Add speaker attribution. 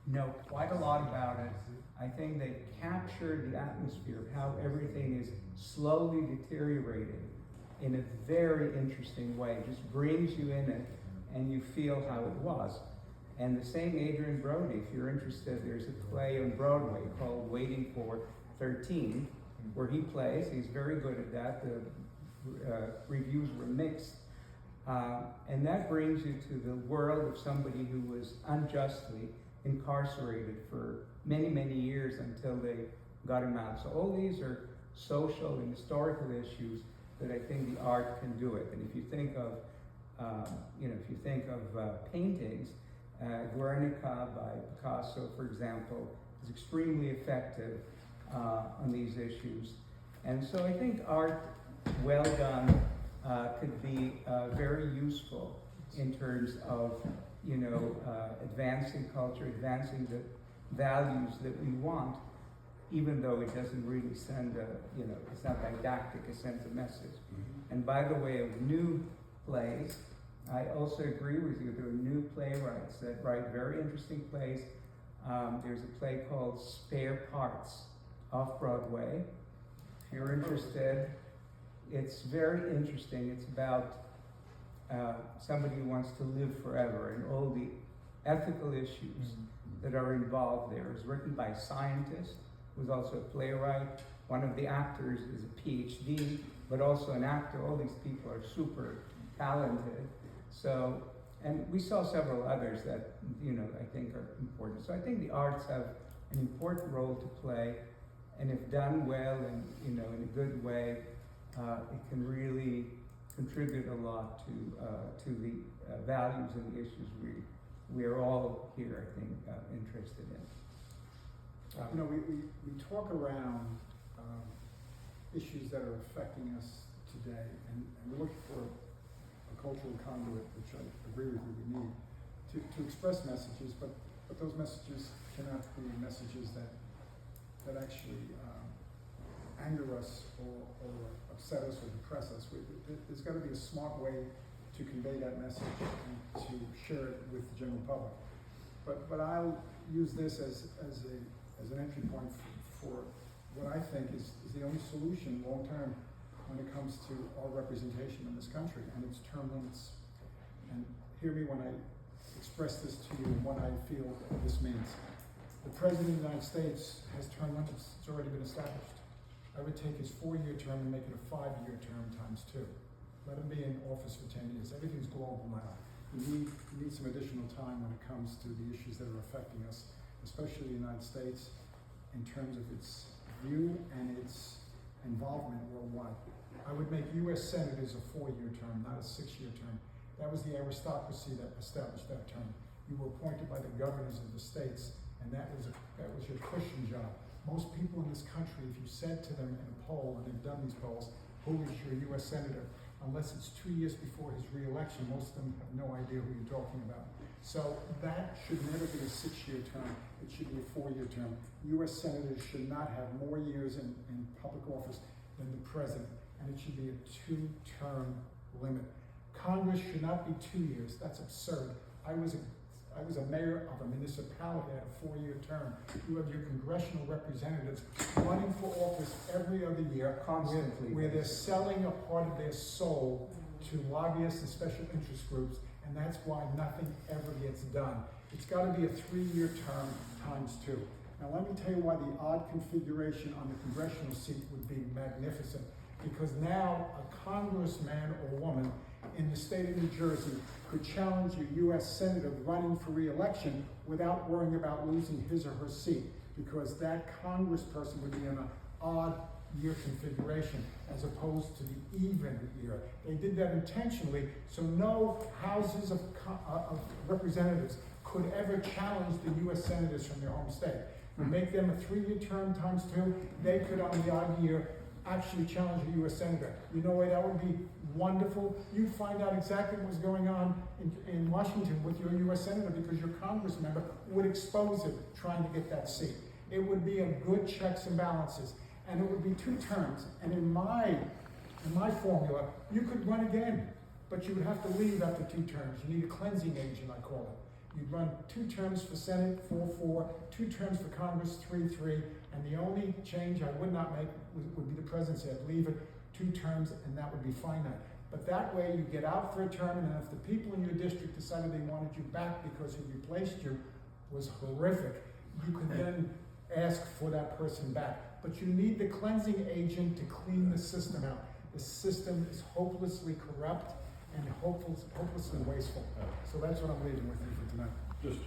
Speaker 1: know quite a lot about it. I think they captured the atmosphere of how everything is slowly deteriorating in a very interesting way. It just brings you in it and you feel how it was. And the same Adrian Brody, if you're interested, there's a play on Broadway called Waiting for 13, where he plays. He's very good at that. The reviews were mixed. And that brings you to the world of somebody who was unjustly incarcerated for many, many years until they got him out. So all these are social and historical issues that I think the art can do it. And if you think of, paintings, Guernica by Picasso, for example, is extremely effective on these issues. And so I think art, well done, could be very useful in terms of, advancing culture, advancing the values that we want, even though it doesn't really send it's not didactic, it sends a message. And by the way of new plays, I also agree with you, there are new playwrights that write very interesting plays. There's a play called Spare Parts off Broadway. If you're interested, it's very interesting. It's about somebody who wants to live forever and all the ethical issues that are involved there. It's written by a scientist who's also a playwright. One of the actors is a PhD, but also an actor. All these people are super talented. So, and we saw several others that, I think are important. So I think the arts have an important role to play, and if done well and, in a good way, it can really contribute a lot to the values and the issues we are all here, I think, interested in.
Speaker 2: We talk around issues that are affecting us today, and we're looking for a cultural conduit, which I agree with you we need, to express messages, but those messages cannot be messages that actually anger us or upset us or depress us. There's got to be a smart way to convey that message and to share it with the general public. But I'll use this as an entry point for what I think is the only solution long term when it comes to our representation in this country, and it's term limits. And hear me when I express this to you and what I feel this means. The President of the United States has term limits. It's already been established. I would take his 4-year term and make it a 5-year term times 2. Let him be in office for 10 years. Everything's global now. We need some additional time when it comes to the issues that are affecting us, especially the United States, in terms of its view and its involvement worldwide. I would make U.S. senators a 4-year term, not a 6-year term. That was the aristocracy that established that term. You were appointed by the governors of the states, and that was your cushion job. Most people in this country, if you said to them in a poll, and they've done these polls, who is your U.S. senator, unless it's 2 years before his re-election, most of them have no idea who you're talking about. So that should never be a 6-year term. It should be a 4-year term. U.S. senators should not have more years in public office than the president, and it should be a 2-term limit. Congress should not be 2 years. That's absurd. I was a mayor of a municipality that had a 4-year term. You have your congressional representatives running for office every other year, constantly, where they're selling a part of their soul to lobbyists and special interest groups, and that's why nothing ever gets done. It's got to be a 3-year term times 2. Now let me tell you why the odd configuration on the congressional seat would be magnificent, because now a congressman or woman in the state of New Jersey could challenge a U.S. senator running for re-election without worrying about losing his or her seat, because that congressperson would be in an odd year configuration as opposed to the even year. They did that intentionally, so no houses of representatives could ever challenge the U.S. senators from their home state. You make them a 3-year term times 2, they could on the odd year actually challenge a U.S. senator. You know what, that would be wonderful. You'd find out exactly what was going on in Washington with your U.S. senator, because your Congress member would expose it trying to get that seat. It would be a good checks and balances, and it would be 2 terms. And in my formula, you could run again, but you would have to leave after 2 terms. You need a cleansing agent, I call it. you'd run 2 terms for Senate, 4-4, 2 terms for Congress, 3-3, and the only change I would not make would be the presidency. I'd leave it 2 terms, and that would be finite. But that way, you get out for a term, and if the people in your district decided they wanted you back because who replaced you was horrific, you can then ask for that person back. But you need the cleansing agent to clean the system out. The system is hopelessly corrupt and hopelessly wasteful. So that's what I'm leaving with you for tonight.
Speaker 3: Just